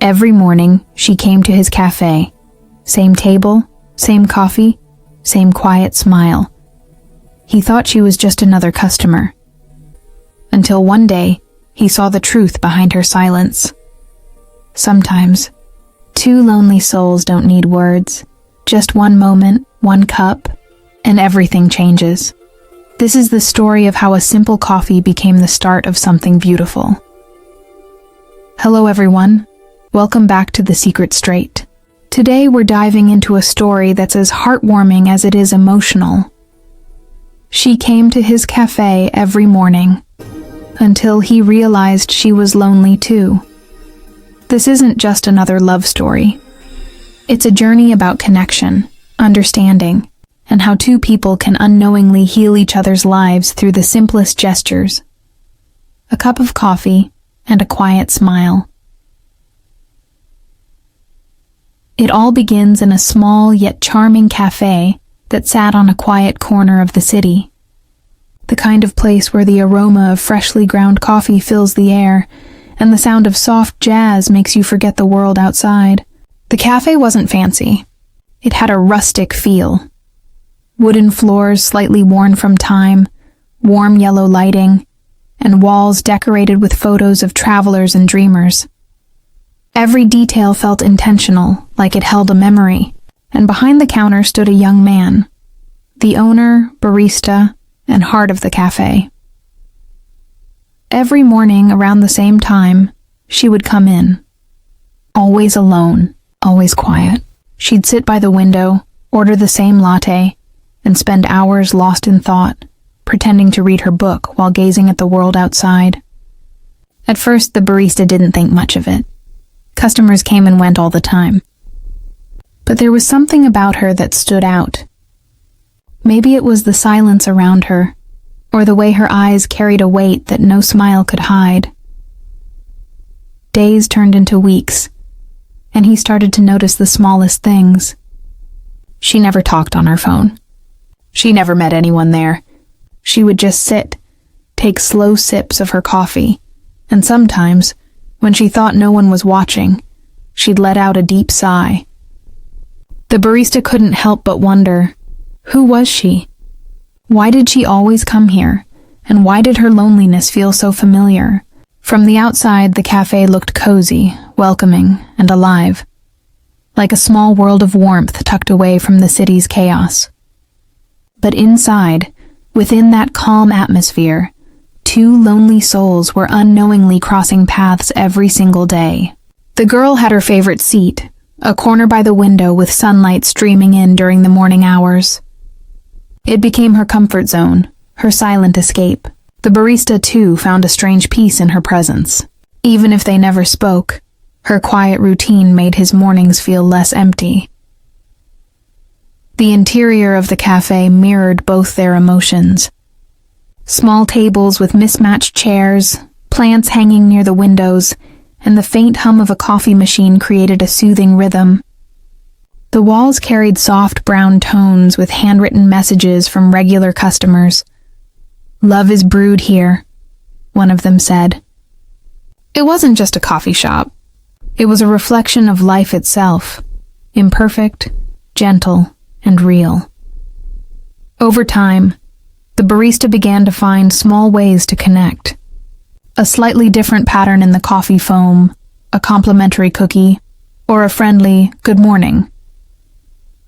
Every morning, she came to his cafe. Same table, same coffee, same quiet smile. He thought she was just another customer. Until one day, he saw the truth behind her silence. Sometimes, two lonely souls don't need words. Just one moment, one cup, and everything changes. This is the story of how a simple coffee became the start of something beautiful. Hello everyone. Welcome back to The Secret Straight. Today we're diving into a story that's as heartwarming as it is emotional. She came to his cafe every morning, until he realized she was lonely too. This isn't just another love story. It's a journey about connection, understanding, and how two people can unknowingly heal each other's lives through the simplest gestures. A cup of coffee and a quiet smile. It all begins in a small yet charming cafe that sat on a quiet corner of the city. The kind of place where the aroma of freshly ground coffee fills the air, and the sound of soft jazz makes you forget the world outside. The cafe wasn't fancy. It had a rustic feel. Wooden floors slightly worn from time, warm yellow lighting, and walls decorated with photos of travelers and dreamers. Every detail felt intentional, like it held a memory, and behind the counter stood a young man, the owner, barista, and heart of the cafe. Every morning around the same time, she would come in. Always alone, always quiet. She'd sit by the window, order the same latte, and spend hours lost in thought, pretending to read her book while gazing at the world outside. At first, the barista didn't think much of it. Customers came and went all the time. But there was something about her that stood out. Maybe it was the silence around her, or the way her eyes carried a weight that no smile could hide. Days turned into weeks, and he started to notice the smallest things. She never talked on her phone. She never met anyone there. She would just sit, take slow sips of her coffee, and sometimes, when she thought no one was watching, she'd let out a deep sigh. The barista couldn't help but wonder, who was she? Why did she always come here? And why did her loneliness feel so familiar? From the outside, the cafe looked cozy, welcoming, and alive, like a small world of warmth tucked away from the city's chaos. But inside, within that calm atmosphere, two lonely souls were unknowingly crossing paths every single day. The girl had her favorite seat, a corner by the window with sunlight streaming in during the morning hours. It became her comfort zone, her silent escape. The barista, too, found a strange peace in her presence. Even if they never spoke, her quiet routine made his mornings feel less empty. The interior of the cafe mirrored both their emotions. Small tables with mismatched chairs, plants hanging near the windows, and the faint hum of a coffee machine created a soothing rhythm. The walls carried soft brown tones with handwritten messages from regular customers. "Love is brewed here," one of them said. It wasn't just a coffee shop. It was a reflection of life itself, imperfect, gentle, and real. Over time, the barista began to find small ways to connect. A slightly different pattern in the coffee foam, a complimentary cookie, or a friendly "good morning."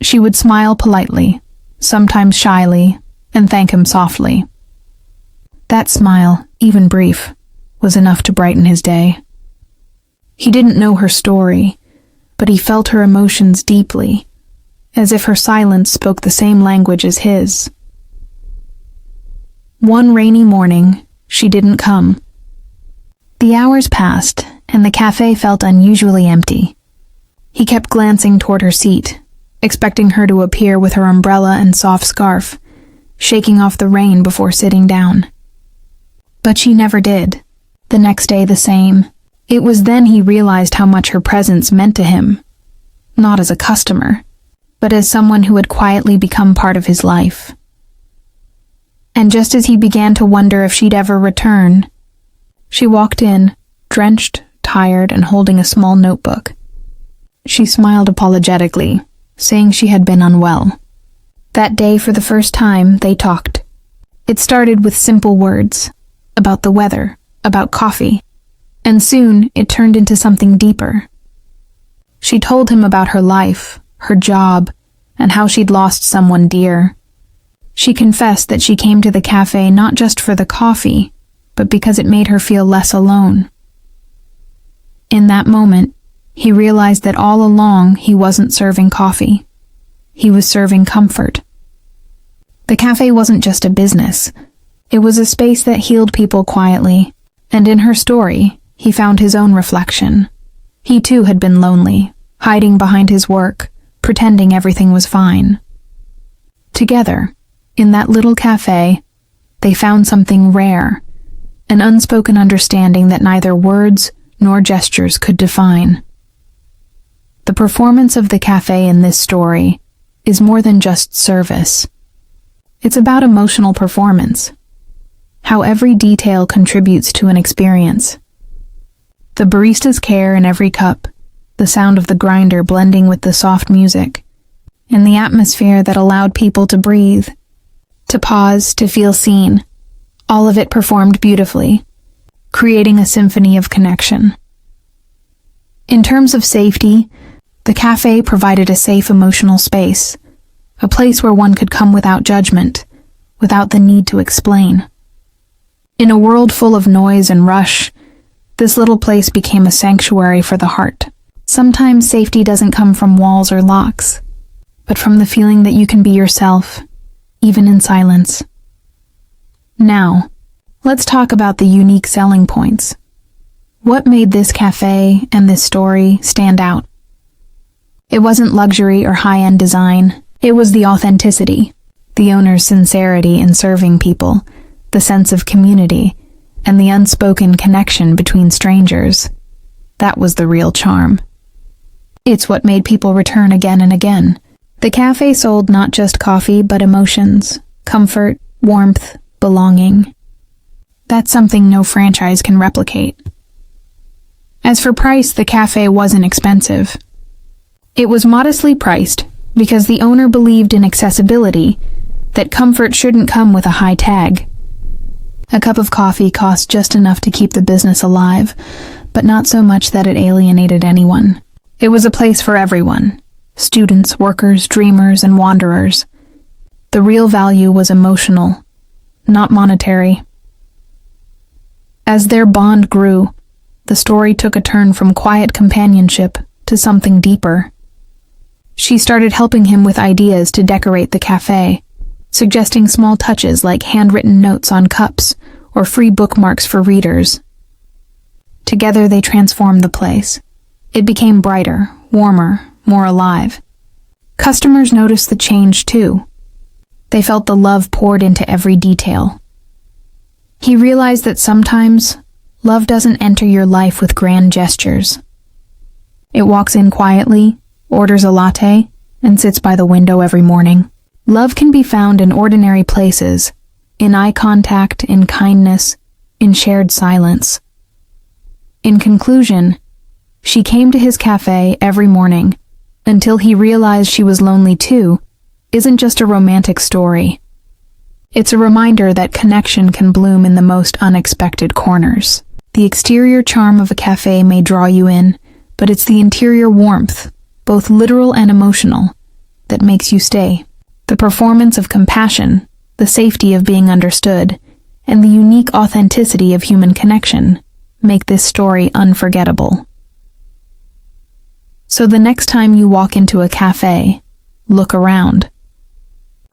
She would smile politely, sometimes shyly, and thank him softly. That smile, even brief, was enough to brighten his day. He didn't know her story, but he felt her emotions deeply, as if her silence spoke the same language as his. One rainy morning, she didn't come. The hours passed, and the cafe felt unusually empty. He kept glancing toward her seat, expecting her to appear with her umbrella and soft scarf, shaking off the rain before sitting down. But she never did. The next day the same. It was then he realized how much her presence meant to him, not as a customer, but as someone who had quietly become part of his life. And just as he began to wonder if she'd ever return, she walked in, drenched, tired and holding a small notebook. She smiled apologetically, saying she had been unwell. That day, for the first time, they talked. It started with simple words, about the weather, about coffee, and soon it turned into something deeper. She told him about her life, her job, and how she'd lost someone dear. She confessed that she came to the cafe not just for the coffee, but because it made her feel less alone. In that moment, he realized that all along he wasn't serving coffee. He was serving comfort. The cafe wasn't just a business. It was a space that healed people quietly, and in her story, he found his own reflection. He too had been lonely, hiding behind his work, pretending everything was fine. Together, in that little cafe, they found something rare, an unspoken understanding that neither words nor gestures could define. The performance of the cafe in this story is more than just service. It's about emotional performance, how every detail contributes to an experience. The barista's care in every cup, the sound of the grinder blending with the soft music, and the atmosphere that allowed people to breathe, to pause, to feel seen, all of it performed beautifully, creating a symphony of connection. In terms of safety, the cafe provided a safe emotional space, a place where one could come without judgment, without the need to explain. In a world full of noise and rush, this little place became a sanctuary for the heart. Sometimes safety doesn't come from walls or locks, but from the feeling that you can be yourself, even in silence. Now, let's talk about the unique selling points. What made this cafe and this story stand out? It wasn't luxury or high-end design. It was the authenticity, the owner's sincerity in serving people, the sense of community, and the unspoken connection between strangers. That was the real charm. It's what made people return again and again. The cafe sold not just coffee, but emotions, comfort, warmth, belonging. That's something no franchise can replicate. As for price, the cafe wasn't expensive. It was modestly priced because the owner believed in accessibility, that comfort shouldn't come with a high tag. A cup of coffee cost just enough to keep the business alive, but not so much that it alienated anyone. It was a place for everyone, students, workers, dreamers, and wanderers. The real value was emotional, not monetary. As their bond grew, the story took a turn from quiet companionship to something deeper. She started helping him with ideas to decorate the cafe, suggesting small touches like handwritten notes on cups or free bookmarks for readers. Together they transformed the place. It became brighter, warmer, more alive. Customers noticed the change too. They felt the love poured into every detail. He realized that sometimes love doesn't enter your life with grand gestures. It walks in quietly, orders a latte, and sits by the window every morning. Love can be found in ordinary places, in eye contact, in kindness, in shared silence. In conclusion, she came to his cafe every morning until he realized she was lonely too, isn't just a romantic story. It's a reminder that connection can bloom in the most unexpected corners. The exterior charm of a cafe may draw you in, but it's the interior warmth, both literal and emotional, that makes you stay. The performance of compassion, the safety of being understood, and the unique authenticity of human connection make this story unforgettable. So the next time you walk into a cafe, look around.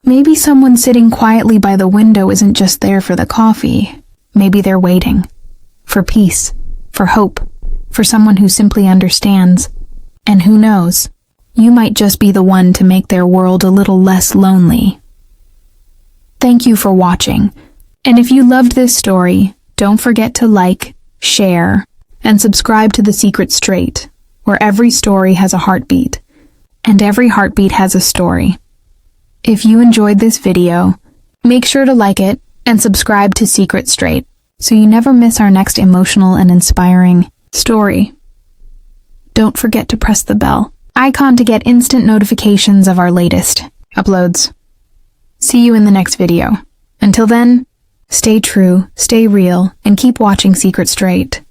Maybe someone sitting quietly by the window isn't just there for the coffee. Maybe they're waiting. For peace, for hope, for someone who simply understands. And who knows, you might just be the one to make their world a little less lonely. Thank you for watching. And if you loved this story, don't forget to like, share, and subscribe to The Secret Straight, where every story has a heartbeat, and every heartbeat has a story. If you enjoyed this video, make sure to like it and subscribe to Secret Straight so you never miss our next emotional and inspiring Story. Don't forget to press the bell icon to get instant notifications of our latest uploads. See you in the next video. Until then, stay true, stay real, and keep watching Secret Straight.